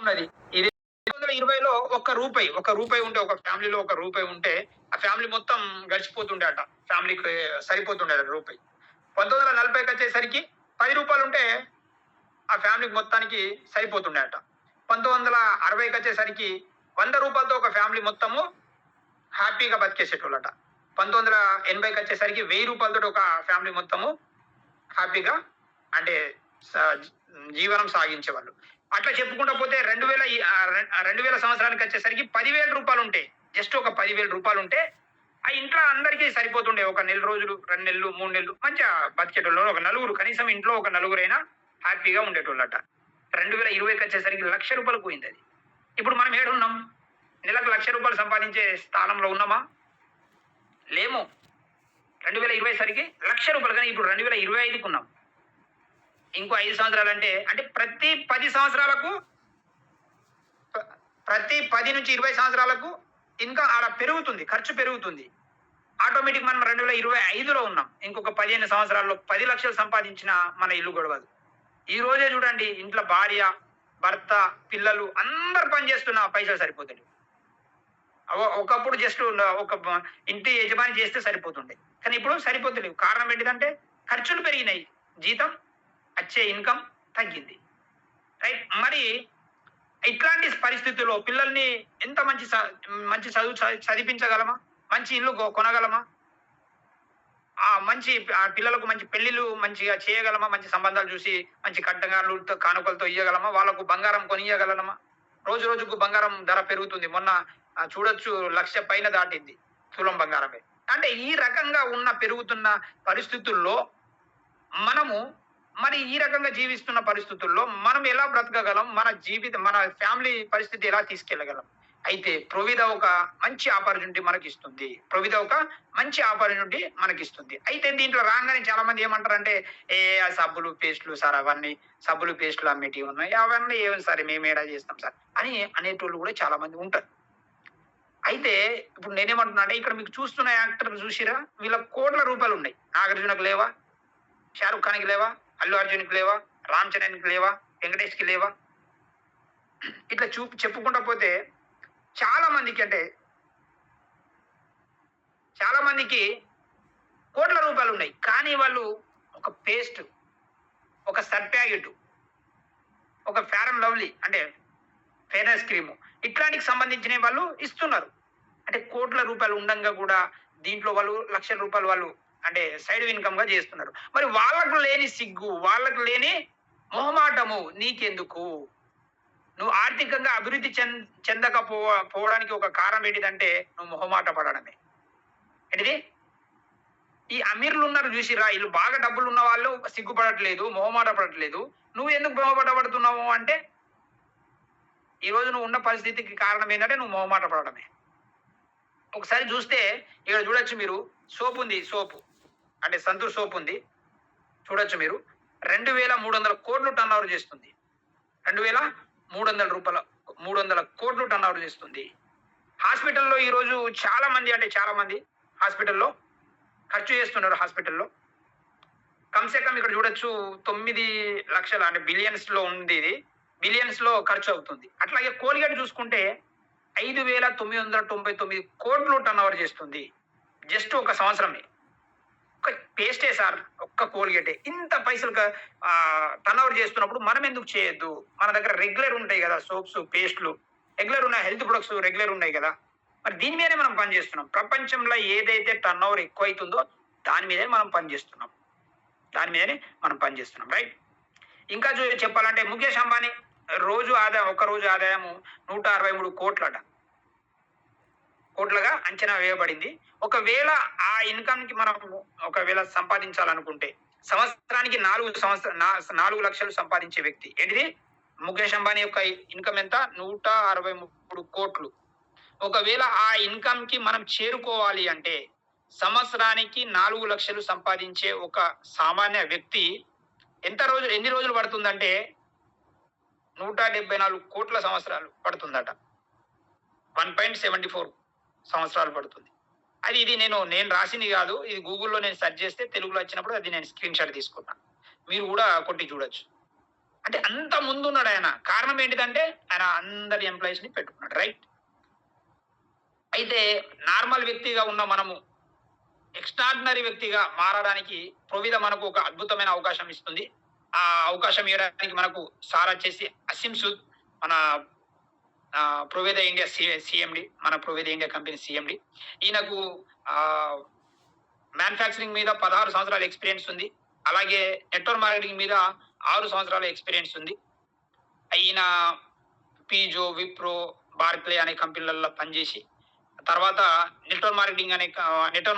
ఉన్నది. ఇది 2020లో ఒక్క రూపాయి ఉంటే ఒక ఫ్యామిలీలో ఒక రూపాయి ఉంటే ఆ ఫ్యామిలీ మొత్తం గడిచిపోతుండేట. ఫ్యామిలీకి సరిపోతుండేట రూపాయి. 1940 రూ. 10 ఉంటే ఆ ఫ్యామిలీకి మొత్తానికి సరిపోతుండేట. 1960 రూ. 100తో ఒక ఫ్యామిలీ మొత్తము హ్యాపీగా బతికేసేటోళ్ళట. 1980 రూ. 1000 ఒక ఫ్యామిలీ మొత్తము హ్యాపీగా అంటే స జీవనం సాగించేవాళ్ళు. అట్లా చెప్పుకుంటా పోతే 2000 సంవత్సరానికొచ్చేసరికి రూ. 10,000 ఉంటాయి. జస్ట్ ఒక రూ. 10,000 ఉంటే ఆ ఇంట్లో అందరికీ సరిపోతుండే. ఒక నెల రోజులు, 2 నెలలు, 3 నెలలు మంచిగా బతికేటోళ్ళు. ఒక నలుగురు కనీసం ఇంట్లో ఒక నలుగురైనా హ్యాపీగా ఉండేటోళ్ళట. 2020 రూ. 1,00,000 పోయిందది. ఇప్పుడు మనం ఏడున్నాం? నెలకు రూ. 1,00,000 సంపాదించే స్థానంలో ఉన్నామా? లేము. 2020 రూ. 1,00,000 కానీ ఇప్పుడు 2025కి ఉన్నాం. ఇంకో 5 సంవత్సరాలంటే అంటే ప్రతి 10 సంవత్సరాలకు ప్రతి 10 నుంచి 20 సంవత్సరాలకు ఇంకా ఆడ పెరుగుతుంది. ఖర్చు పెరుగుతుంది. ఆటోమేటిక్ మనం 2025లో ఉన్నాం. ఇంకొక 15 సంవత్సరాల్లో 10,00,000 సంపాదించిన మన ఇల్లు గడవదు. ఈ రోజే చూడండి ఇంట్లో భార్య, భర్త, పిల్లలు అందరూ పని చేస్తున్న పైసలు సరిపోతాయి. ఒకప్పుడు జస్ట్ ఒక ఇంటి యజమాని చేస్తే సరిపోతుండే. కానీ ఇప్పుడు సరిపోతలేవు. కారణం ఏంటిదంటే ఖర్చులు పెరిగినాయి. జీతం వచ్చే ఇన్కమ్ తగ్గింది. రైట్? మరి ఇట్లాంటి పరిస్థితుల్లో పిల్లల్ని ఎంత మంచి చదువు చదివించగలమా? మంచి ఇల్లు కొనగలమా? మంచి పిల్లలకు మంచి పెళ్లిళ్ళు మంచిగా చేయగలమా? మంచి సంబంధాలు చూసి మంచి కట్నకారులతో కానుకలతో ఇయ్యగలమా? వాళ్ళకు బంగారం కొనియగలమా? రోజు రోజుకు బంగారం ధర పెరుగుతుంది. మొన్న చూడొచ్చు 1,00,000 పైన దాటింది తులం బంగారమే. అంటే ఈ రకంగా పెరుగుతున్న పరిస్థితుల్లో మనము మరి ఈ రకంగా జీవిస్తున్న పరిస్థితుల్లో మనం ఎలా బ్రతకగలం? మన ఫ్యామిలీ పరిస్థితి ఎలా తీసుకెళ్ళగలం? అయితే ప్రొవిడ ఒక మంచి ఆపర్చునిటీ మనకిస్తుంది. అయితే దీంట్లో రాగానే చాలా మంది ఏమంటారంటే సబ్బులు, పేస్టులు సార్ అవన్నీ సబ్బులు, పేస్టులు అమ్మేటివి ఉన్నాయి. అవన్నీ ఏమి సార్ మేమేడా చేస్తాం సార్ అని అనేటోళ్ళు కూడా చాలా మంది ఉంటారు. అయితే ఇప్పుడు నేనేమంటున్నా అంటే ఇక్కడ మీకు చూస్తున్న యాక్టర్లు చూసిరా? వీళ్ళకి కోట్ల రూపాయలు ఉన్నాయి. నాగార్జునకు లేవా? షారుఖ్ ఖాన్‌కి లేవా? అల్లు అర్జున్‌కి లేవా? రామ్ చరణ్‌కి లేవా? వెంకటేష్‌కి లేవా? ఇట్లా చెప్పుకుంటా పోతే చాలా మందికి కోట్ల రూపాయలు ఉన్నాయి. కానీ వాళ్ళు ఒక పేస్ట్, ఒక సర్ఫ్ ప్యాకెట్, ఒక ఫెయిర్ అండ్ లవ్లీ అంటే ఫెయిర్నెస్ క్రీము ఇట్లాంటికి సంబంధించిన వాళ్ళు ఇస్తున్నారు. అంటే కోట్ల రూపాయలు ఉండంగా కూడా దీంట్లో వాళ్ళు రూ. 1,00,000 వాళ్ళు అంటే సైడ్ ఇన్కమ్ గా చేస్తున్నారు. మరి వాళ్ళకు లేని సిగ్గు, వాళ్ళకు లేని మొహమాటము నీకెందుకు? నువ్వు ఆర్థికంగా అభివృద్ధి పోవడానికి ఒక కారణం ఏంటిదంటే నువ్వు మొహమాట పడడమే. ఏంటిది? ఈ అమీర్లు ఉన్నారు చూసిరా? వీళ్ళు బాగా డబ్బులు ఉన్న వాళ్ళు సిగ్గుపడట్లేదు, మొహమాట పడట్లేదు. నువ్వు ఎందుకు మొహమాట పడుతున్నావు అంటే ఈ రోజు నువ్వు ఉన్న పరిస్థితికి కారణం ఏంటంటే నువ్వు మొహమాట పడడమే. ఒకసారి చూస్తే ఇక్కడ చూడొచ్చు మీరు సోపు అంటే సంతూర్ సోప్ ఉంది. చూడొచ్చు మీరు 2,300 కోట్లు టర్న్ ఓవర్ చేస్తుంది. 2,300 కోట్లు టర్న్ ఓవర్ చేస్తుంది. హాస్పిటల్లో ఈరోజు చాలా మంది హాస్పిటల్లో ఖర్చు చేస్తున్నారు. హాస్పిటల్లో కమ్సే కమ్ ఇక్కడ చూడొచ్చు 9 లక్షల అంటే బిలియన్స్ లో ఉంది. ఇది బిలియన్స్ లో ఖర్చు అవుతుంది. అట్లాగే కోల్గేట్ చూసుకుంటే 5,999 కోట్లు టర్న్ ఓవర్ చేస్తుంది. జస్ట్ ఒక సంవత్సరమే. ఒక పేస్టే సార్, ఒక్క కోల్గేటే ఇంత పైసలు టర్న్ ఓవర్ చేస్తున్నప్పుడు మనం ఎందుకు చేయొద్దు? మన దగ్గర రెగ్యులర్ ఉంటాయి కదా సోప్స్, పేస్ట్లు రెగ్యులర్ ఉన్నాయి, హెల్త్ ప్రొడక్ట్స్ రెగ్యులర్ ఉన్నాయి కదా. మరి దీని మీదనే మనం పనిచేస్తున్నాం. ప్రపంచంలో ఏదైతే టర్న్ ఓవర్ ఎక్కువ అవుతుందో దాని మీదే మనం పనిచేస్తున్నాం. రైట్? ఇంకా చెప్పాలంటే ముఖేష్ అంబానీ ఒక రోజు ఆదాయము 163 కోట్లుగా అంచనా వేయబడింది. ఒకవేళ ఆ ఇన్కమ్ కి మనం ఒకవేళ సంపాదించాలనుకుంటే సంవత్సరానికి 4 లక్షలు సంపాదించే వ్యక్తి ఏంటిది? ముఖేష్ అంబానీ యొక్క ఇన్కమ్ ఎంత? 163 కోట్లు. ఒకవేళ ఆ ఇన్కమ్ కి మనం చేరుకోవాలి అంటే సంవత్సరానికి 4 లక్షలు సంపాదించే ఒక సామాన్య వ్యక్తి ఎన్ని రోజులు పడుతుందంటే 174 కోట్ల సంవత్సరాలు పడుతుందట. 1.74 సంవత్సరాలు పడుతుంది. ఇది నేను రాసింది కాదు. ఇది గూగుల్లో నేను సెర్చ్ చేస్తే తెలుగులో వచ్చినప్పుడు అది నేను స్క్రీన్ షాట్ తీసుకున్నా. మీరు కూడా కొట్టి చూడొచ్చు. అంటే అంత ముందున్నాడు ఆయన. కారణం ఏంటిదంటే ఆయన అందరి ఎంప్లాయీస్ ని పెట్టుకున్నాడు. రైట్. అయితే నార్మల్ వ్యక్తిగా ఉన్న మనము ఎక్స్ట్రార్డినరీ వ్యక్తిగా మారడానికి ప్రొవిద మనకు ఒక అద్భుతమైన అవకాశం ఇస్తుంది. ఆ అవకాశం ఇవ్వడానికి మనకు సార్ వచ్చేసి అసీం సూద్, మన ప్రొవిద ఇండియా సీఎండి, మన ప్రొవిద ఇండియా కంపెనీ సీఎండి. ఈయనకు మ్యానుఫ్యాక్చరింగ్ మీద 16 సంవత్సరాల ఎక్స్పీరియన్స్ ఉంది. అలాగే నెట్వర్క్ మార్కెటింగ్ మీద 6 సంవత్సరాల ఎక్స్పీరియన్స్ ఉంది. ఈయన పీజో, విప్రో, బార్క్లే అనే కంపెనీలలో పనిచేసి తర్వాత నెట్వర్క్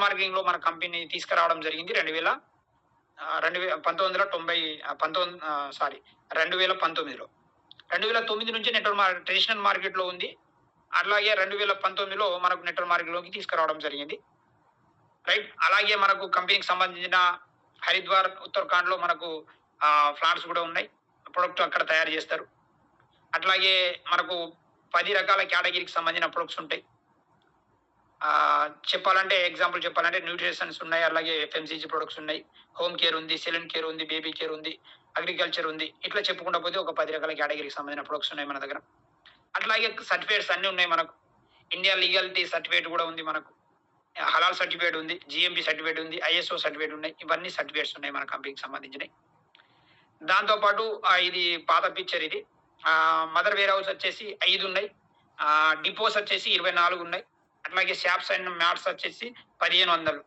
మార్కెటింగ్ లో మన కంపెనీ తీసుకురావడం జరిగింది 2019లో. 2009 నుంచి ట్రెడిషనల్ మార్కెట్ లో ఉంది. అలాగే 2019లో మనకు నెట్వర్క్ మార్కెట్ లోకి తీసుకురావడం జరిగింది. రైట్. అలాగే మనకు కంపెనీకి సంబంధించిన హరిద్వార్, ఉత్తరాఖండ్ లో మనకు ఫ్లాట్స్ కూడా ఉన్నాయి. ప్రొడక్ట్ అక్కడ తయారు చేస్తారు. అట్లాగే మనకు 10 రకాల కేటగిరీకి సంబంధించిన ప్రొడక్ట్స్ ఉంటాయి. ఎగ్జాంపుల్ చెప్పాలంటే న్యూట్రిషన్స్ ఉన్నాయి, అలాగే ఎఫ్ఎంసీజీ ప్రొడక్ట్స్ ఉన్నాయి, హోమ్ కేర్ ఉంది, సెలూన్ కేర్ ఉంది, బేబీ కేర్ ఉంది, అగ్రికల్చర్ ఉంది. ఇట్లా చెప్పుకుంటా పోతే ఒక 10 రకాల కేటగిరీకి సంబంధించిన ప్రొడక్ట్స్ ఉన్నాయి మన దగ్గర. అట్లాగే సర్టిఫికేట్స్ అన్ని ఉన్నాయి మనకు. ఇండియా లీగాలిటీ సర్టిఫికేట్ కూడా ఉంది మనకు. హలాల్ సర్టిఫికేట్ ఉంది, జిఎంపి సర్టిఫికేట్ ఉంది, ఐఎస్ఓ సర్టిఫికేట్ ఉన్నాయి. ఇవన్నీ సర్టిఫికేట్స్ ఉన్నాయి మన కంపెనీకి సంబంధించినవి. దాంతో పాటు ఇది పాత పిక్చర్. ఇది మదర్ వేర్ హౌస్ వచ్చేసి 5 ఉన్నాయి. డిపోస్ వచ్చేసి 24 ఉన్నాయి. అట్లాగే షాప్స్ అండ్ మ్యాట్స్ వచ్చేసి 1500.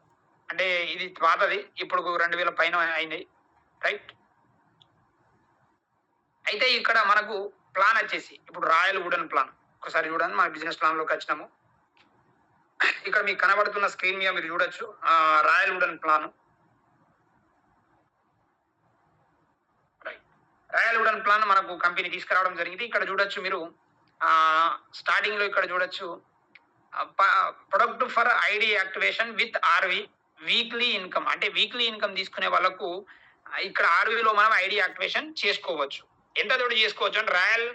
అంటే ఇది పాతది, ఇప్పుడు 2000 పైన అయినాయి. రైట్. అయితే ఇక్కడ మనకు ప్లాన్ వచ్చేసి ఇప్పుడు రాయల్ వుడెన్ ప్లాన్. ఒకసారి చూడండి, మన బిజినెస్ ప్లాన్ లోకి వచ్చినాము. ఇక్కడ మీకు కనబడుతున్న స్క్రీన్ మీద మీరు చూడొచ్చు royal wooden plan. Royal wooden plan మనకు కంపెనీ తీసుకురావడం జరిగింది. ఇక్కడ చూడొచ్చు మీరు స్టార్టింగ్ లో ఇక్కడ చూడొచ్చు product for ID activation with RV weekly income. అంటే వీక్లీ ఇన్కమ్ తీసుకునే వాళ్ళకు ఇక్కడ ఆర్వీలో మనం ఐడి యాక్టివేషన్ చేసుకోవచ్చు. ఎంత తోటి చేసుకోవచ్చు అంటే రాయల్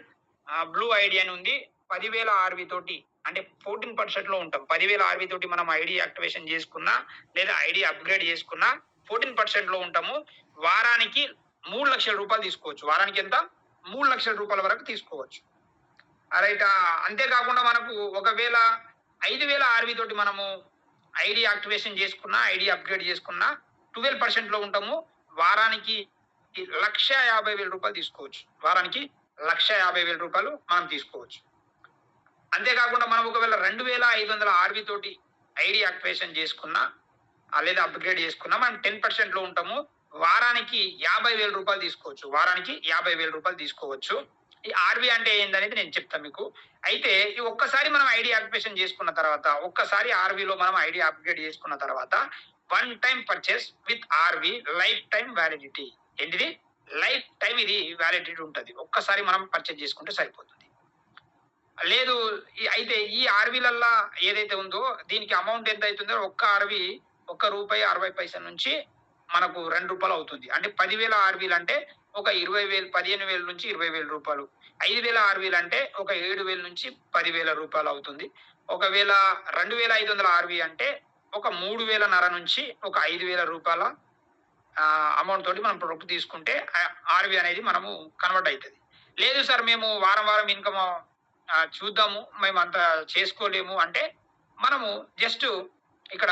బ్లూ ఐడి అని ఉంది. 10,000 ఆర్వీ తోటి అంటే 14% లో ఉంటాం. 10,000 ఆర్వీ తోటి మనం ఐడి యాక్టివేషన్ చేసుకున్నా లేదా ఐడి అప్గ్రేడ్ చేసుకున్నా 14% లో ఉంటాము. వారానికి 3 లక్షల రూపాయలు తీసుకోవచ్చు. వారానికి ఎంత? 3 లక్షల రూపాయల వరకు తీసుకోవచ్చు. రైట్. అంతేకాకుండా మనకు ఒకవేళ 5,000 ఆర్వీ తోటి మనము ఐడి యాక్టివేషన్ చేసుకున్నా, ఐడి అప్గ్రేడ్ చేసుకున్నా 12% లో ఉంటాము. వారానికి 1,50,000 రూపాయలు తీసుకోవచ్చు. వారానికి 1,50,000 రూపాయలు మనం తీసుకోవచ్చు. అంతేకాకుండా మనం ఒకవేళ 2,500 ఆర్వీ తోటి ఐడి యాక్టివేషన్ చేసుకున్నా లేదా అప్గ్రేడ్ చేసుకున్నా మనం 10% లో ఉంటాము. వారానికి 50,000 రూపాయలు తీసుకోవచ్చు. వారానికి 50,000 రూపాయలు తీసుకోవచ్చు. ఈ ఆర్వీ అంటే ఏందనేది నేను చెప్తాను మీకు. అయితే ఈ ఒక్కసారి మనం ఐడి యాక్టివేషన్ చేసుకున్న తర్వాత, ఒక్కసారి ఆర్వీలో మనం ఐడి అప్గ్రేడ్ చేసుకున్న తర్వాత 1 time purchase with RV life time validity. ఏంటిది? లైఫ్ టైం ఇది వ్యాలిడిటీ ఉంటుంది. ఒక్కసారి మనం పర్చేస్ చేసుకుంటే సరిపోతుంది. లేదు అయితే ఈ ఆర్వీలల్లా ఏదైతే ఉందో దీనికి అమౌంట్ ఎంత అవుతుందో ఒక్క ఆర్వీ ₹1.60 నుంచి మనకు ₹2 అవుతుంది. అంటే 10,000 ఆర్వీలు అంటే ఒక 20,000, 15,000 నుంచి 20,000 రూపాయలు. 5,000 ఆర్వీలు అంటే ఒక 7,000 నుంచి 10,000 రూపాయలు అవుతుంది. ఒకవేళ 2,500 ఆర్వీ అంటే ఒక 3,500 నుంచి ఒక 5,000 రూపాయల అమౌంట్ తోటి మనం ప్రొడక్ట్ తీసుకుంటే ఆర్వీ అనేది మనము కన్వర్ట్ అవుతుంది. లేదు సార్ మేము వారం ఇన్కమ్ చూద్దాము, మేము అంత చేసుకోలేము అంటే మనము జస్ట్ ఇక్కడ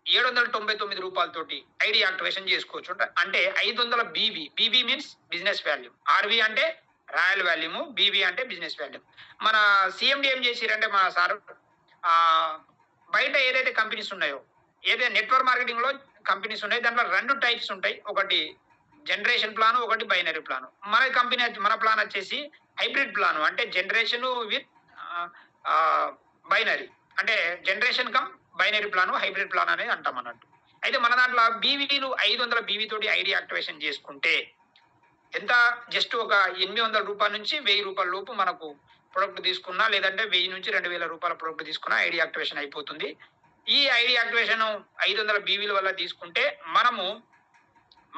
₹799 ఐడి యాక్టివేషన్ చేసుకోవచ్చు. అంటే 500 BV. BV means business volume. RV అంటే రాయల్ వాల్యూమ్, బీవీ అంటే బిజినెస్ వాల్యూమ్. మన సీఎండి ఏం చేసిరంటే మన సార్ బయట ఏదైతే కంపెనీస్ ఉన్నాయో, ఏదైతే నెట్వర్క్ మార్కెటింగ్ లో కంపెనీస్ ఉన్నాయి, దాంట్లో 2 టైప్స్ ఉంటాయి. ఒకటి జనరేషన్ ప్లాన్, ఒకటి బైనరీ ప్లాన్. మన ప్లాన్ వచ్చేసి హైబ్రిడ్ ప్లాన్. అంటే జనరేషన్ విత్ బైనరీ. అంటే generation come binary plan, hybrid plan అనేది అంటాం అన్నట్టు. అయితే మన దాంట్లో బీవీలు 500 బీవీ తోటి ఐడి యాక్టివేషన్ చేసుకుంటే ఎంత? జస్ట్ ఒక ₹800 నుంచి ₹1,000 లోపు మనకు ప్రొడక్ట్ తీసుకున్నా, లేదంటే 1,000 నుంచి 2,000 రూపాయల ప్రొడక్ట్ తీసుకున్నా ఐడి యాక్టివేషన్ అయిపోతుంది. ఈ ఐడి యాక్టివేషన్ 500 బీవీల వల్ల తీసుకుంటే మనము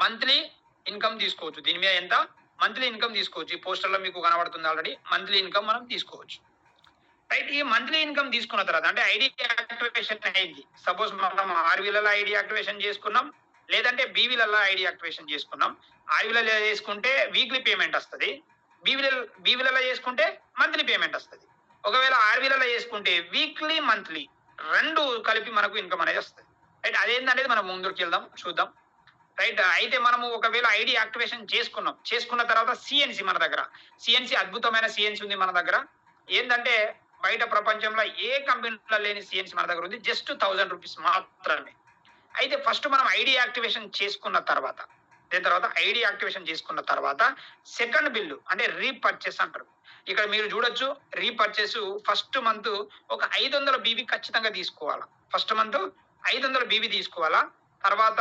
మంత్లీ ఇన్కమ్ తీసుకోవచ్చు. దీని మీద ఎంత? మంత్లీ ఇన్కమ్ తీసుకోవచ్చు. ఈ పోస్టర్ లో మీకు కనబడుతుంది ఆల్రెడీ. మంత్లీ ఇన్కమ్ మనం తీసుకోవచ్చు. రైట్. ఈ మంత్లీ ఇన్కమ్ తీసుకున్న తర్వాత అంటే ఐడి యాక్టివేషన్ అయింది. సపోజ్ మనం ఆర్వీలలో ఐడి యాక్టివేషన్ చేసుకున్నాం, లేదంటే బీవీలలో ఐడి యాక్టివేషన్ చేసుకున్నాం. ఆర్వీలలో చేసుకుంటే వీక్లీ పేమెంట్ వస్తది. బీవీలలో చేసుకుంటే మంత్లీ పేమెంట్ వస్తది. ఒకవేళ ఆర్వీలలో చేసుకుంటే వీక్లీ, మంత్లీ 2 కలిపి మనకు ఇన్‌కమ్ అనేది వస్తది. రైట్. అదేందనేది మనం ముందుకెళ్దాం చూద్దాం. రైట్. అయితే మనము ఒకవేళ ఐడి యాక్టివేషన్ చేసుకున్నాం. చేసుకున్న తర్వాత సీఎన్‌సీ మన దగ్గర. సీఎన్‌సీ అద్భుతమైన సీఎన్‌సీ ఉంది మన దగ్గర. ఏందంటే బయట ప్రపంచంలో ఏ కంపెనీలో లేని సీఎన్‌సీ మన దగ్గర ఉంది. జస్ట్ ₹1000 మాత్రమే. అయితే ఫస్ట్ మనం ఐడి యాక్టివేషన్ చేసుకున్న తర్వాత, దాని తర్వాత ఐడి యాక్టివేషన్ చేసుకున్న తర్వాత సెకండ్ బిల్లు అంటే రీపర్చేస్ అంటారు. ఇక్కడ మీరు చూడొచ్చు రీపర్చేస్ ఫస్ట్ మంత్ ఒక 500 బీబీ ఖచ్చితంగా తీసుకోవాలా. ఫస్ట్ మంత్ 500 బీబీ తీసుకోవాలా. తర్వాత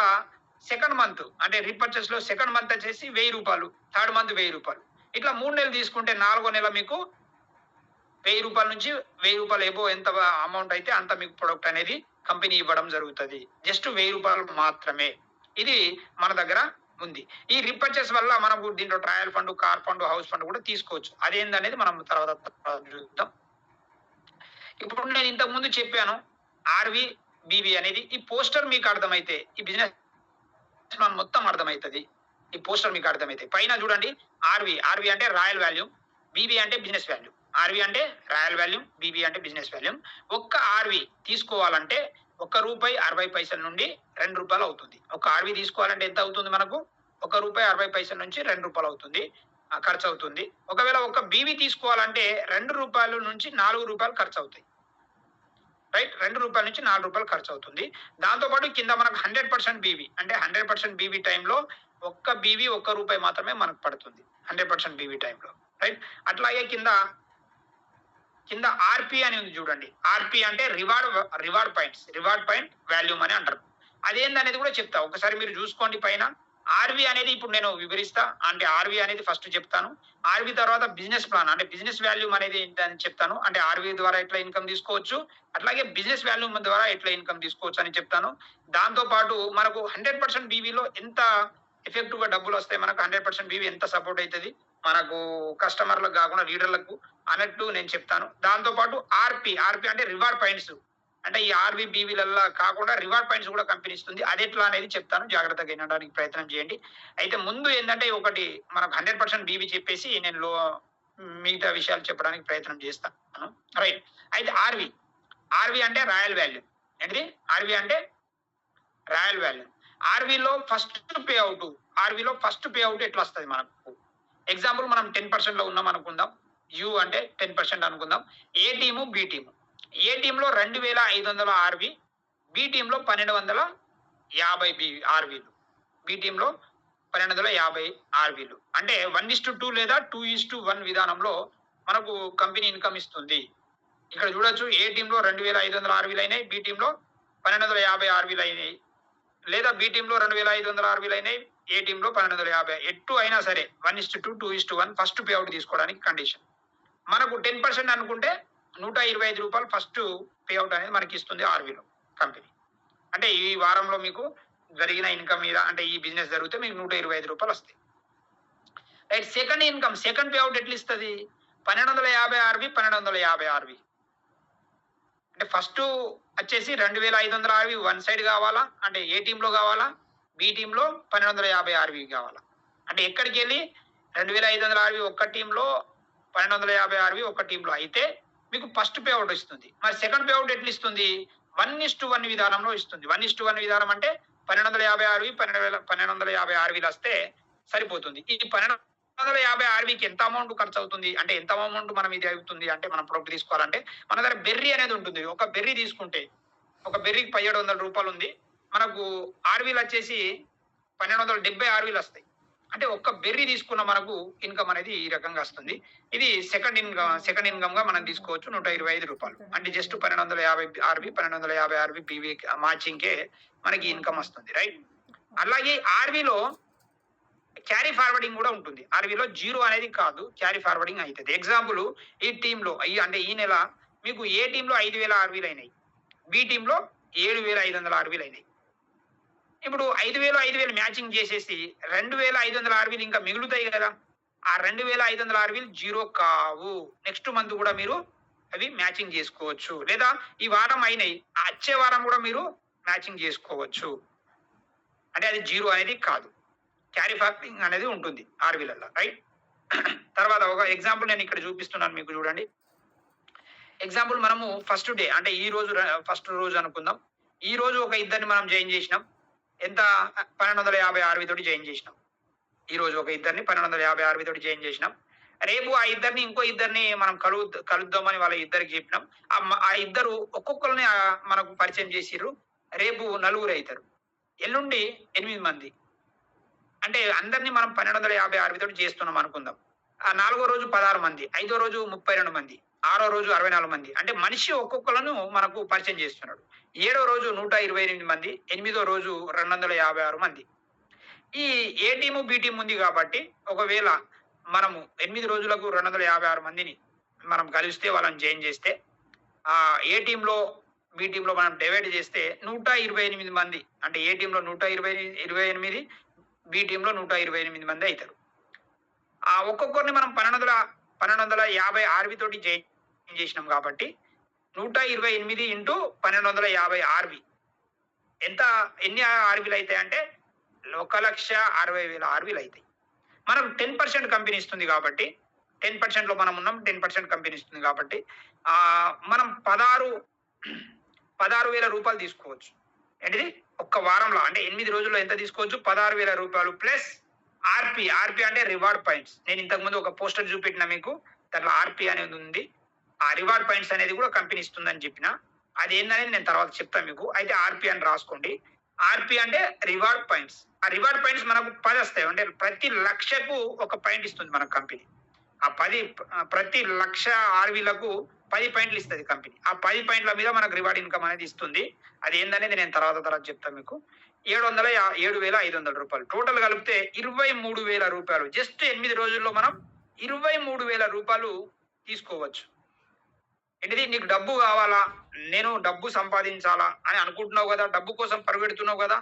సెకండ్ మంత్ అంటే రీపర్చేస్ లో సెకండ్ మంత్ వచ్చేసి ₹1000, థర్డ్ మంత్ ₹1000. ఇట్లా 3 నెలలు తీసుకుంటే 4వ నెల మీకు ₹1000 నుంచి ₹1000 ఎబో ఎంత అమౌంట్ అయితే అంత మీకు ప్రొడక్ట్ అనేది కంపెనీ ఇవ్వడం జరుగుతది. జస్ట్ ₹1000 మాత్రమే. ఇది మన దగ్గర ఉంది. ఈ రీపర్చేస్ వల్ల మనకు దీంట్లో trial fund, car fund, house fund కూడా తీసుకోవచ్చు. అదేందనేది మనం తర్వాత చూద్దాం. ఇప్పుడు నేను ఇంతకు ముందు చెప్పాను ఆర్‌వి, బీవీ అనేది. ఈ పోస్టర్ మీకు అర్థమైతే ఈ బిజినెస్ ప్లాన్ మొత్తం అర్థమైతది. ఈ పోస్టర్ మీకు అర్థమైతాయి. పైన చూడండి ఆర్‌వి అంటే రాయల్ వాల్యూమ్, బీవీ అంటే బిజినెస్ వాల్యూమ్. ఆర్‌వి అంటే రాయల్ వాల్యూమ్, బీవీ అంటే బిజినెస్ వాల్యూమ్. ఒక్క ఆర్‌వి తీసుకోవాలంటే ₹1.60 నుండి ₹2 అవుతుంది. ఒక ఆర్‌వి తీసుకోవాలంటే ఎంత అవుతుంది మనకు? ₹1.60 నుంచి ₹2 అవుతుంది. ఖర్చు అవుతుంది. ఒకవేళ ఒక బీవీ తీసుకోవాలంటే ₹2 నుంచి ₹4 ఖర్చు అవుతాయి. రైట్. ₹2 నుంచి ₹4 ఖర్చు అవుతుంది. దాంతో పాటు కింద మనకు 100% బీవీ అంటే 100% బీవీ టైంలో ఒక్క బీవీ ₹1 మాత్రమే మనకు పడుతుంది. 100% బీవీ టైంలో. రైట్. అట్లాగే కింద ఆర్‌పీ అని ఉంది చూడండి. ఆర్‌పీ అంటే రివార్డ్ పాయింట్ వాల్యూమ్ అని అంటారు. అదేందనేది కూడా చెప్తా. ఒకసారి మీరు చూసుకోండి పైన. ఆర్‌వి అనేది ఇప్పుడు నేను వివరిస్తా. అంటే ఆర్‌వి అనేది ఫస్ట్ చెప్తాను. ఆర్‌వి తర్వాత బిజినెస్ ప్లాన్ అంటే బిజినెస్ వాల్యూమ్ అనేది ఏంటని చెప్తాను. అంటే ఆర్‌వి ద్వారా ఎట్లా ఇన్‌కమ్ తీసుకోవచ్చు, అట్లాగే బిజినెస్ వాల్యూమ్ ద్వారా ఎట్లా ఇన్‌కమ్ తీసుకోవచ్చు అని చెప్తాను. దాంతో పాటు మనకు 100% బీవీలో ఎంత ఎఫెక్టివ్‌గా డబ్బులొస్తాయి, మనకు 100% బీవీ ఎంత సపోర్ట్ అయితది, మనకు కస్టమర్‌లకు కాకుండా లీడర్‌లకు అన్నట్టు నేను చెప్తాను. దాంతో పాటు ఆర్‌పీ అంటే రివార్డ్ పాయింట్స్. అంటే ఈ ఆర్‌వి, బీవీలల్లా కాకుండా రివార్డ్ పాయింట్స్ కూడా కంపెనీ ఇస్తుంది. అదెట్లా అనేది చెప్తాను. జాగ్రత్తగా వినడానికి ప్రయత్నం చేయండి. అయితే ముందు ఏందంటే ఒకటి మనకు 100% బీవీ చెప్పేసి నేను మిగతా విషయాలు చెప్పడానికి ప్రయత్నం చేస్తాను. రైట్. అయితే ఆర్‌వి అంటే రాయల్ వాల్యూ. ఏంటిది? ఆర్‌వి అంటే రాయల్ వాల్యూ. ఆర్‌విలో ఫస్ట్ పే ఔట్ ఎట్లా వస్తది మనకు? ఎగ్జాంపుల్ మనం 10% ఉన్నాం అనుకుందాం. యూ అంటే 10% అనుకుందాం. ఏ టీము, బి టీము. ఏ టీంలో 2500 ఆర్‌వి, బి టీంలో 1250 ఆర్‌విలు. బి టీంలో 1250 ఆర్‌విలు. అంటే 1:2 లేదా 2:1 విధానంలో మనకు కంపెనీ ఇన్‌కమ్ ఇస్తుంది. ఇక్కడ చూడొచ్చు ఏ టీంలో 2500 ఆర్‌విలైనాయి, బి టీంలో 1250 ఆర్‌విలైనాయి. లేదా బి టీంలో 2500 ఆర్‌విలైనాయి, ఏ టీంలో 1250. ఎటు అయినా సరే 1:2, 2:1 ఫస్ట్ పే ఔట్ తీసుకోవడానికి కండిషన్. మనకు 10% అనుకుంటే ₹125 ఫస్ట్ పే ఔట్ అనేది మనకి ఇస్తుంది ఆర్‌విలో కంపెనీ. అంటే ఈ వారంలో మీకు జరిగిన ఇన్‌కమ్ మీద అంటే ఈ బిజినెస్ జరిగితే మీకు ₹125 వస్తాయి. రైట్. సెకండ్ పే ఔట్ ఎట్లా ఇస్తది? 1250 ఆర్‌వి, 1250 ఆర్‌వి. అంటే ఫస్ట్ వచ్చేసి 2500 ఆర్‌వి వన్ సైడ్ కావాలా? అంటే ఏ టీంలో కావాలా? బి టీంలో 1250 ఆర్‌వి కావాలా? అంటే ఎక్కడికెళ్ళి 2500 ఆర్‌వి ఒక్క టీంలో, 1250 ఆర్‌వి ఒక్క టీంలో అయితే మీకు ఫస్ట్ పే ఔట్ ఇస్తుంది. మరి సెకండ్ పే ఔట్ ఎట్లా ఇస్తుంది? 1:1 విధానంలో ఇస్తుంది. 1:1 విధానం అంటే 1250 ఆర్‌వి, 1250 ఆర్‌విలు వస్తే సరిపోతుంది. ఈ 1250 ఆర్‌వికి ఎంత అమౌంట్ ఖర్చు అవుతుంది? అంటే ఎంత అమౌంట్ మనం ఇది అవుతుంది అంటే మనం ప్రొడక్ట్ తీసుకోవాలంటే మన దగ్గర బెర్రీ అనేది ఉంటుంది. ఒక బెర్రీ తీసుకుంటే ఒక బెర్రీకి ₹1700 ఉంది. మనకు ఆర్‌విలు వచ్చేసి 1270 ఆర్‌విలు వస్తాయి. అంటే ఒక్క బెర్రీ తీసుకున్న మనకు ఇన్‌కమ్ అనేది ఈ రకంగా వస్తుంది. ఇది సెకండ్ ఇన్‌కమ్‌గా మనం తీసుకోవచ్చు ₹125. అంటే జస్ట్ 1250 ఆర్‌వి, 1250 ఆర్‌వి బీవీ మ్యాచింగ్‌కే మనకి ఇన్‌కమ్ వస్తుంది. రైట్. అలాగే ఆర్‌విలో క్యారీ ఫార్వర్డింగ్ కూడా ఉంటుంది. ఆర్‌విలో జీరో అనేది కాదు. క్యారీ ఫార్వర్డింగ్ అయితది. ఎగ్జాంపుల్ ఈ టీమ్‌లో అంటే ఈ నెల మీకు ఏ టీమ్‌లో 5000 ఆర్‌విలైనాయి. బి టీమ్‌లో 7500 ఆర్‌విలైనాయి. ఇప్పుడు 5000 మ్యాచింగ్ చేసేసి 2500 ఆర్‌విలు ఇంకా మిగులుతాయి కదా! ఆ 2500 ఆర్‌విలు జీరో కావు. నెక్స్ట్ మంత్ కూడా మీరు అవి మ్యాచింగ్ చేసుకోవచ్చు. లేదా ఈ వారం అయినాయి. వచ్చే వారం కూడా మీరు మ్యాచింగ్ చేసుకోవచ్చు. అంటే అది జీరో అనేది కాదు. క్యారీ ఫాక్టరింగ్ అనేది ఉంటుంది ఆర్వీలలో, రైట్. తర్వాత ఒక ఎగ్జాంపుల్ నేను ఇక్కడ చూపిస్తున్నాను మీకు, చూడండి. ఎగ్జాంపుల్ మనము ఫస్ట్ డే అంటే ఈ రోజు ఫస్ట్ రోజు అనుకుందాం. ఈ రోజు ఒక ఇద్దరిని మనం జాయిన్ చేసినాం. ఎంత? 1250 ఆర్వీ తోటి జాయిన్ చేసినాం. ఈ రోజు ఒక ఇద్దరిని 1250 ఆర్వీ తోటి జాయిన్ చేసినాం. రేపు ఆ ఇద్దరిని ఇంకో ఇద్దరిని మనం కలుద్దామని వాళ్ళ ఇద్దరికి చెప్పినాం. ఆ ఇద్దరు ఒక్కొక్కరిని మనకు పరిచయం చేసిర్రు. రేపు నలుగురు అవుతారు. ఎల్లుండి 8 మంది. అంటే అందరినీ మనం 1250 ఆర్వీ తోటి చేస్తున్నాం అనుకుందాం. ఆ నాలుగో రోజు 16 మంది, ఐదో రోజు 32 మంది, ఆరో రోజు 64 మంది. అంటే మనిషి ఒక్కొక్కలను మనకు పరిచయం చేస్తున్నాడు. ఏడో రోజు 128 మంది, ఎనిమిదో రోజు 256 మంది. ఈ ఏ టీము, బి టీమ్ ఉంది కాబట్టి ఒకవేళ మనము 8 రోజులకు 256 మందిని మనం కలిస్తే వాళ్ళని జాయిన్ చేస్తే ఏ టీంలో, బి టీంలో మనం డివైడ్ చేస్తే 128 మంది. అంటే ఏ టీంలో 128, బి టీంలో 128 మంది అవుతారు. ఒక్కొక్కరిని మనం 1250 ఆర్వీ తోటి జాయిన్ చేసినాం కాబట్టి 128 ఇంటూ 1250 ఆర్వీ ఎంత? ఎన్ని ఆర్వీలు అవుతాయి అంటే 1,60,000 ఆర్వీలు అవుతాయి. మనం 10% కంపెనీ ఇస్తుంది కాబట్టి 10% లో మనం ఉన్నాం. 10% కంపెనీ ఇస్తుంది కాబట్టి మనం 16,000 రూపాయలు తీసుకోవచ్చు. ఏంటిది? ఒక్క వారంలో అంటే 8 రోజుల్లో ఎంత తీసుకోవచ్చు? 16,000 రూపాయలు ప్లస్ ఆర్పి. ఆర్పి అంటే రివార్డ్ పాయింట్స్. నేను ఇంతకు ముందు ఒక పోస్టర్ చూపెట్టిన మీకు, దాంట్లో ఆర్పి అనేది ఉంది. ఆ రివార్డ్ పాయింట్స్ అనేది కూడా కంపెనీ ఇస్తుందని చెప్పిన. అది ఏందనేది నేను తర్వాత చెప్తాను మీకు. అయితే ఆర్పి అని రాసుకోండి. ఆర్పి అంటే రివార్డ్ పాయింట్స్. ఆ రివార్డ్ పాయింట్స్ మనకు 10 వస్తాయి. అంటే ప్రతి లక్షకు ఒక పాయింట్ ఇస్తుంది మన కంపెనీ. ప్రతి 1,00,000 ఆర్వీలకు 10 పాయింట్లు ఇస్తుంది కంపెనీ. ఆ 10 పాయింట్ల మీద మనకు రివార్డ్ ఇన్కమ్ అనేది ఇస్తుంది. అది ఏందనేది నేను తర్వాత చెప్తాను మీకు. 7,500 రూపాయలు టోటల్ కలిపితే 23,000 రూపాయలు. జస్ట్ 8 రోజుల్లో మనం 23,000 రూపాయలు తీసుకోవచ్చు. ఏంటిది? నీకు డబ్బు కావాలా, నేను డబ్బు సంపాదించాలా అని అనుకుంటున్నావు కదా, డబ్బు కోసం పరిగెడుతున్నావు కదా,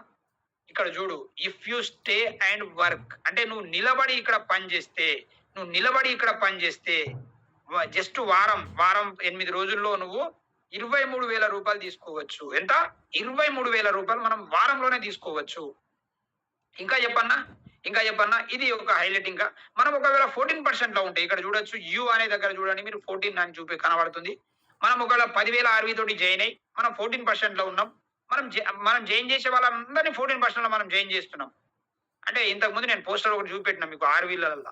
ఇక్కడ చూడు. If you stay and work అంటే నువ్వు నిలబడి ఇక్కడ పని చేస్తే జస్ట్ వారం 8 రోజుల్లో నువ్వు 23,000 రూపాయలు తీసుకోవచ్చు. ఎంత? 23,000 రూపాయలు మనం వారంలోనే తీసుకోవచ్చు. ఇంకా చెప్పన్నా, ఇది ఒక హైలైట్. ఇంకా మనం ఒకవేళ 14% లో ఉంటే ఇక్కడ చూడొచ్చు. యూ అనే దగ్గర చూడండి మీరు, 14 అని కనబడుతుంది. మనం ఒకవేళ 10,000 ఆర్వీ తోటి జాయిన్ అయ్యి మనం 14% లో ఉన్నాం. మనం జాయిన్ చేసే వాళ్ళందరినీ 14% లో మనం జాయిన్ చేస్తున్నాం. అంటే ఇంతకు ముందు నేను పోస్టర్ ఒకటి చూపెట్టిన మీకు ఆర్వీలలో.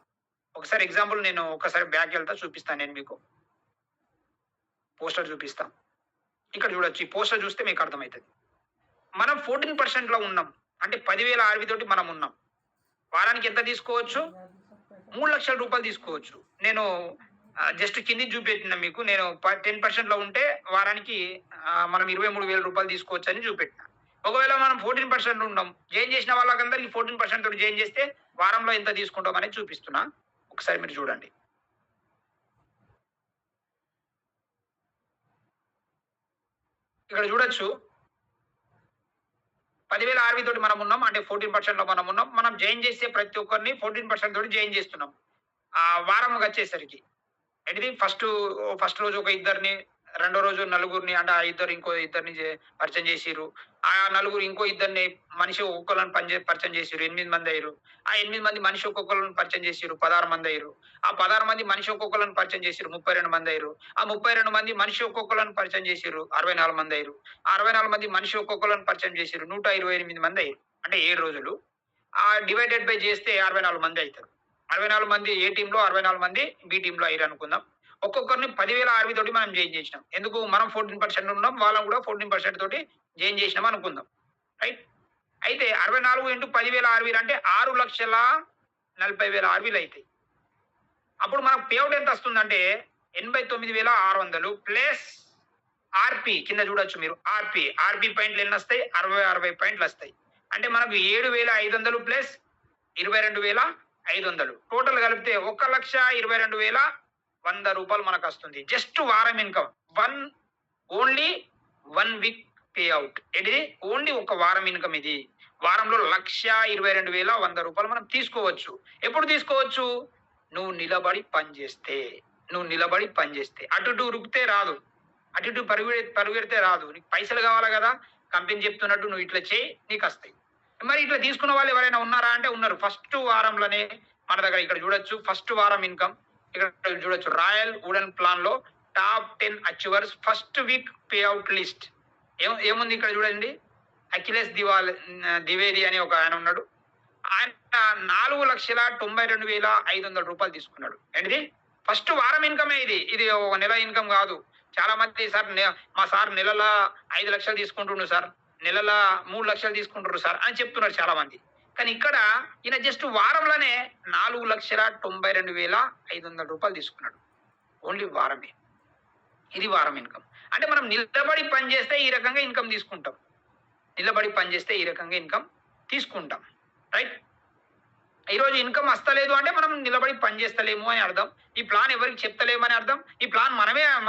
ఒకసారి ఎగ్జాంపుల్ నేను ఒకసారి బ్యాక్ వెళ్తా, చూపిస్తాను నేను మీకు. పోస్టర్ చూపిస్తా. ఇక్కడ చూడొచ్చు. ఈ పోస్టర్ చూస్తే మీకు అర్థమవుతుంది. మనం 14% లో ఉన్నాం. అంటే 10,000 ఆర్వీ తోటి మనం ఉన్నాం. వారానికి ఎంత తీసుకోవచ్చు? 3,00,000 రూపాయలు తీసుకోవచ్చు. నేను జస్ట్ కింది చూపెట్టిన మీకు. నేను 10% లో ఉంటే వారానికి మనం 23,000 రూపాయలు తీసుకోవచ్చు అని చూపెట్టిన. ఒకవేళ మనం 14% ఉన్నాం, జాయిన్ చేసిన వాళ్ళకందరికి 14% తోటి జాయిన్ చేస్తే వారంలో ఎంత తీసుకుంటాం అనేది చూపిస్తున్నా. ఒకసారి మీరు చూడండి. ఇక్కడ చూడొచ్చు. 10,000 ఆర్వీ తోటి మనం ఉన్నాం. అంటే 14% లో మనం ఉన్నాం. మనం జాయిన్ చేసే ప్రతి ఒక్కరిని 14% తోటి జాయిన్ చేస్తున్నాం. వారం వచ్చేసరికి ఏంటిది? ఫస్ట్ రోజు ఒక ఇద్దరిని, రెండో రోజు నలుగురిని, అంటే ఆ ఇద్దరు ఇంకో ఇద్దరిని పరిచయం చేసిర్రు. ఆ నలుగురు ఇంకో ఇద్దరిని, మనిషి ఒక్కొక్కరిని పరిచయం చేసిర్రు. 8 మంది అయ్యారు. ఆ 8 మంది మనిషి ఒక్కొక్కరిని పరిచయం చేసిర్రు. 16 మంది అయ్యారు. ఆ 16 మంది మనిషి ఒక్కొక్కరిని పరిచయం చేసిర్రు. 32 మంది అయ్యారు. ఆ 32 మంది మనిషి ఒక్కొక్కరిని పరిచయం చేసిర్రు. 64 మంది అయ్యారు. ఆ 64 మంది మనిషి ఒక్కొక్కరిని పరిచయం చేసిర్రు. 128 మంది అయ్యారు. అంటే 7 రోజులు. డివైడెడ్ బై చేస్తే 64 మంది అవుతారు. 64 మంది ఏ టీంలో, 64 మంది బి టీంలో అయ్యారు అనుకుందాం. ఒక్కొక్కరిని 10,000 ఆర్వీ తోటి మనం జాయిన్ చేసినాం. ఎందుకు? మనం 14% ఉన్నాం, వాళ్ళం కూడా 14% తోటి జాయిన్ చేసినాం అనుకుందాం, రైట్. అయితే 64 ఇంటూ 10,000 ఆర్వీలు అంటే 6,40,000 ఆర్వీలు అవుతాయి. అప్పుడు మనకు పేఅవుట్ ఎంత వస్తుందంటే 89,600 ప్లస్ ఆర్పి. కింద చూడొచ్చు మీరు. ఆర్పి పాయింట్లు ఎన్ని వస్తాయి? 60 పాయింట్లు వస్తాయి. అంటే మనకు 7,500 ప్లస్ 22,500 టోటల్ కలిపితే 1,22,100 రూపాయలు మనకు వస్తుంది. జస్ట్ వారం income. Only 1 week pay out. ఏంటిది? ఓన్లీ ఒక వారం ఇన్కమ్ ఇది. వారంలో 1,22,100 రూపాయలు మనం తీసుకోవచ్చు. ఎప్పుడు తీసుకోవచ్చు? నువ్వు నిలబడి పని చేస్తే. అటు ఇటు ఉరికితే రాదు. అటు ఇటు పరుగెడితే రాదు. నీకు పైసలు కావాలా కదా, కంపెనీ చెప్తున్నట్టు నువ్వు ఇట్లా చేయి, నీకు వస్తాయి. మరి ఇట్లా తీసుకున్న వాళ్ళు ఎవరైనా ఉన్నారా అంటే ఉన్నారు. ఫస్ట్ వారంలోనే మన దగ్గర ఇక్కడ చూడొచ్చు. ఫస్ట్ వారం ఇన్‌కమ్ ఇక్కడ చూడొచ్చు. రాయల్ వుడెన్ ప్లాన్‌లో top 10 achievers first week pay out list. ఏముంది ఇక్కడ చూడండి. అఖిలేష్ ద్వివేది అని ఒక ఆయన ఉన్నాడు. ఆయన రూ. 4,92,500 తీసుకున్నాడు. ఏంటిది? ఫస్ట్ వారం ఇన్‌కమే ఇది. ఇది ఒక నెల ఇన్‌కమ్ కాదు. చాలా మంది సార్ మా సార్ నెలల 5,00,000 తీసుకుంటుండు సార్. నెలల 3,00,000 తీసుకుంటుర్రు సార్ అని చెప్తున్నారు చాలా మంది. కానీ ఇక్కడ ఈయన జస్ట్ వారంలోనే రూ. 4,92,500 తీసుకున్నాడు. ఓన్లీ వారమే. ఇది వారం ఇన్‌కమ్. అంటే మనం నిలబడి పని చేస్తే ఈ రకంగా ఇన్‌కమ్ తీసుకుంటాం. నిలబడి పని చేస్తే ఈ రకంగా ఇన్‌కమ్ తీసుకుంటాం. రైట్? ఈరోజు ఇన్‌కమ్ వస్తలేదు అంటే మనం నిలబడి పని చేస్తలేము అని అర్థం. ఈ ప్లాన్ ఎవరికి చెప్తలేమని అర్థం. ఈ ప్లాన్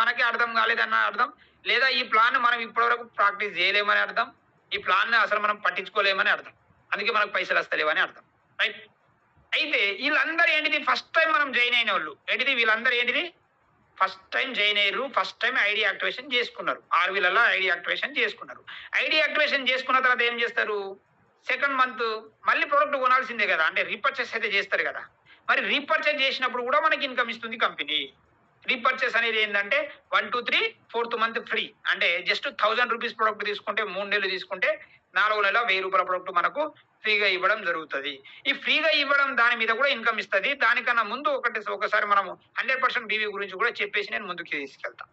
మనకే అర్థం కాలేదన్న అర్థం. లేదా ఈ ప్లాన్ మనం ఇప్పటివరకు ప్రాక్టీస్ చేయలేమని అర్థం. ఈ ప్లాన్‌ని అసలు మనం పట్టించుకోలేమని అర్థం. అందుకే మనకు పైసలు వస్తలేవని అర్థం. రైట్? అయితే వీళ్ళందరూ ఏంటిది ఫస్ట్ టైమ్ మనం జాయిన్ అయినోళ్ళు. ఏంటిది వీళ్ళందరూ ఏంటిది ఫస్ట్ టైమ్ జాయిన్ అయ్యారు. ఫస్ట్ టైమ్ ఐడి యాక్టివేషన్ చేసుకున్నారు. ఆర్‌వీలలో ఐడి యాక్టివేషన్ చేసుకున్నారు. ఐడి యాక్టివేషన్ చేసుకున్న తర్వాత ఏం చేస్తారు? సెకండ్ మంత్ మళ్ళీ ప్రొడక్ట్ కొనాల్సిందే కదా! అంటే రీపర్చేస్ అయితే చేస్తారు కదా! మరి రీపర్చేస్ చేసినప్పుడు కూడా మనకి ఇన్‌కమ్ ఇస్తుంది కంపెనీ. రీపర్చేస్ అనేది ఏందంటే 1, 2, 3 ఫోర్త్ మంత్ ఫ్రీ. అంటే జస్ట్ రూ. 1000 ప్రొడక్ట్ తీసుకుంటే 3 నెలలు తీసుకుంటే 4 నెల రూ. 1000 ప్రొడక్ట్ మనకు ఫ్రీగా ఇవ్వడం జరుగుతది. ఈ ఫ్రీగా ఇవ్వడం దాని మీద కూడా ఇన్‌కమ్ ఇస్తది. దానికన్నా ముందు ఒకసారి మనము 100% బీవీ గురించి కూడా చెప్పేసి నేను ముందుకు తీసుకెళ్తా.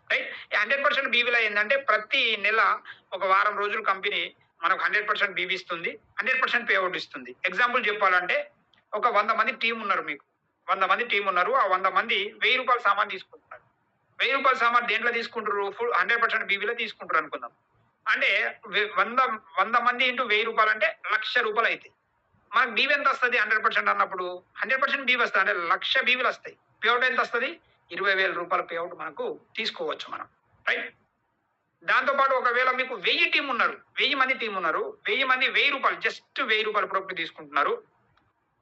రైట్? ఈ 100% బీవీలో ఏందంటే ప్రతి నెల ఒక వారం రోజులు కంపెనీ మనకు 100% బీవీ ఇస్తుంది. 100% పే ఔట్ ఇస్తుంది. ఎగ్జాంపుల్ చెప్పాలంటే ఒక 100 మంది టీమ్ ఉన్నారు మీకు. 100 మంది టీమ్ ఉన్నారు. ఆ 100 మంది రూ. 1000 సామాను తీసుకుంటున్నారు. రూ. 1000 సామాను దేంట్లో తీసుకుంటుర్రు? 100% బీవీలో తీసుకుంటుర్రు అనుకుందాం. అంటే 100 మంది ఇంటూ రూ. 1000 అంటే రూ. 1,00,000 అయితాయి. మనకు బీవీ ఎంత వస్తది 100% అన్నప్పుడు? 100% బీవీ వస్తది. అంటే 1,00,000 బీవీలు వస్తాయి. పే ఔట్ ఎంత వస్తది? రూ. 20,000 పే ఔట్ మనకు తీసుకోవచ్చు మనం. రైట్? దాంతో పాటు ఒకవేళ మీకు 1000 టీమ్ ఉన్నారు. 1000 మంది టీమ్ ఉన్నారు. 1000 మంది రూ. 1000 జస్ట్ రూ. 1000 ప్రొడక్ట్ తీసుకుంటున్నారు.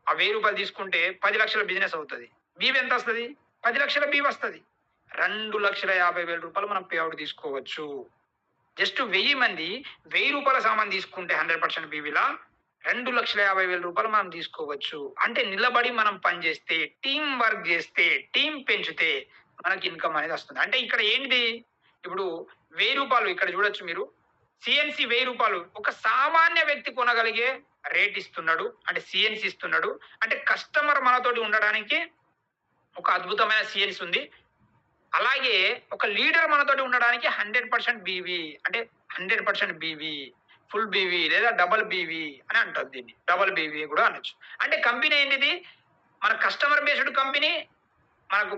ఆ రూ. 1000 తీసుకుంటే 10,00,000 బిజినెస్ అవుతది. బీవీ ఎంత వస్తది? 10,00,000 బీవీ వస్తది. రూ. 2,50,000 మనం పే ఔట్ తీసుకోవచ్చు. జస్ట్ 1000 మంది రూ. 1000 సామాను తీసుకుంటే 100% బీవీలా రూ. 2,50,000 మనం తీసుకోవచ్చు. అంటే నిలబడి మనం పని చేస్తే, టీమ్ వర్క్ చేస్తే, టీమ్ పెంచితే మనకి ఇన్‌కమ్ అనేది వస్తుంది. అంటే ఇక్కడ ఏంటిది? ఇప్పుడు రూ. 1000 ఇక్కడ చూడొచ్చు మీరు. సీఎన్‌సీ రూ. 1000 ఒక సామాన్య వ్యక్తి కొనగలిగే రేట్ ఇస్తున్నాడు. అంటే సీఎన్‌సీ ఇస్తున్నాడు. అంటే కస్టమర్ మనతోటి ఉండడానికి ఒక అద్భుతమైన సీఎన్‌సీ ఉంది. అలాగే ఒక లీడర్ మనతోటి ఉండడానికి 100% బీవీ. అంటే 100% బీవీ, ఫుల్ బీవీ లేదా డబుల్ బీవీ అని అంటారు దీన్ని. డబుల్ బీవీ కూడా అనొచ్చు. అంటే కంపెనీ ఏంటిది? మన కస్టమర్ బేస్డ్ కంపెనీ. మనకు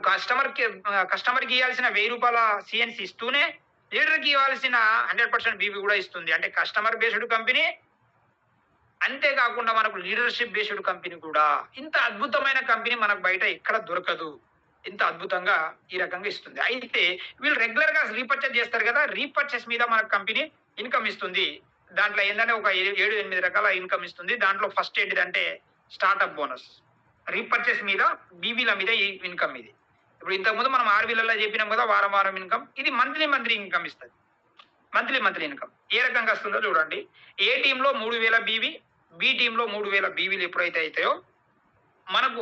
కస్టమర్‌కి ఇయ్యాల్సిన రూ. 1000 సీఎన్‌సీ ఇస్తూనే లీడర్‌కి ఇవ్వాల్సిన 100% బీవీ కూడా ఇస్తుంది. అంటే కస్టమర్ బేస్డ్ కంపెనీ. అంతేకాకుండా మనకు లీడర్‌షిప్ బేస్డ్ కంపెనీ కూడా. ఇంత అద్భుతమైన కంపెనీ మనకు బయట ఎక్కడ దొరకదు. ఇంత అద్భుతంగా ఈ రకంగా ఇస్తుంది. అయితే వీళ్ళు రెగ్యులర్‌గా రీపర్చేజ్ చేస్తారు కదా! రీపర్చేజ్ మీద మనకు కంపెనీ ఇన్‌కమ్ ఇస్తుంది. దాంట్లో ఏందంటే ఒక 7, 8 రకాల ఇన్‌కమ్ ఇస్తుంది. దాంట్లో ఫస్ట్ ఏంటిదంటే స్టార్టప్ బోనస్. రీపర్చేజ్ మీద బీవీల మీద ఈ ఇన్‌కమ్ ఇది. ఇప్పుడు ఇంతకుముందు మనం ఆర్‌వీలలో చెప్పినాం కదా! వారం ఇన్‌కమ్. ఇది మంత్లీ ఇన్‌కమ్ ఇస్తది. Monthly income. ఏ రకంగా వస్తుందో చూడండి. ఏ టీమ్‌లో 3,000 బీవీ, బి టీమ్‌లో 3,000 బీవీలు ఎప్పుడైతే అయితాయో మనకు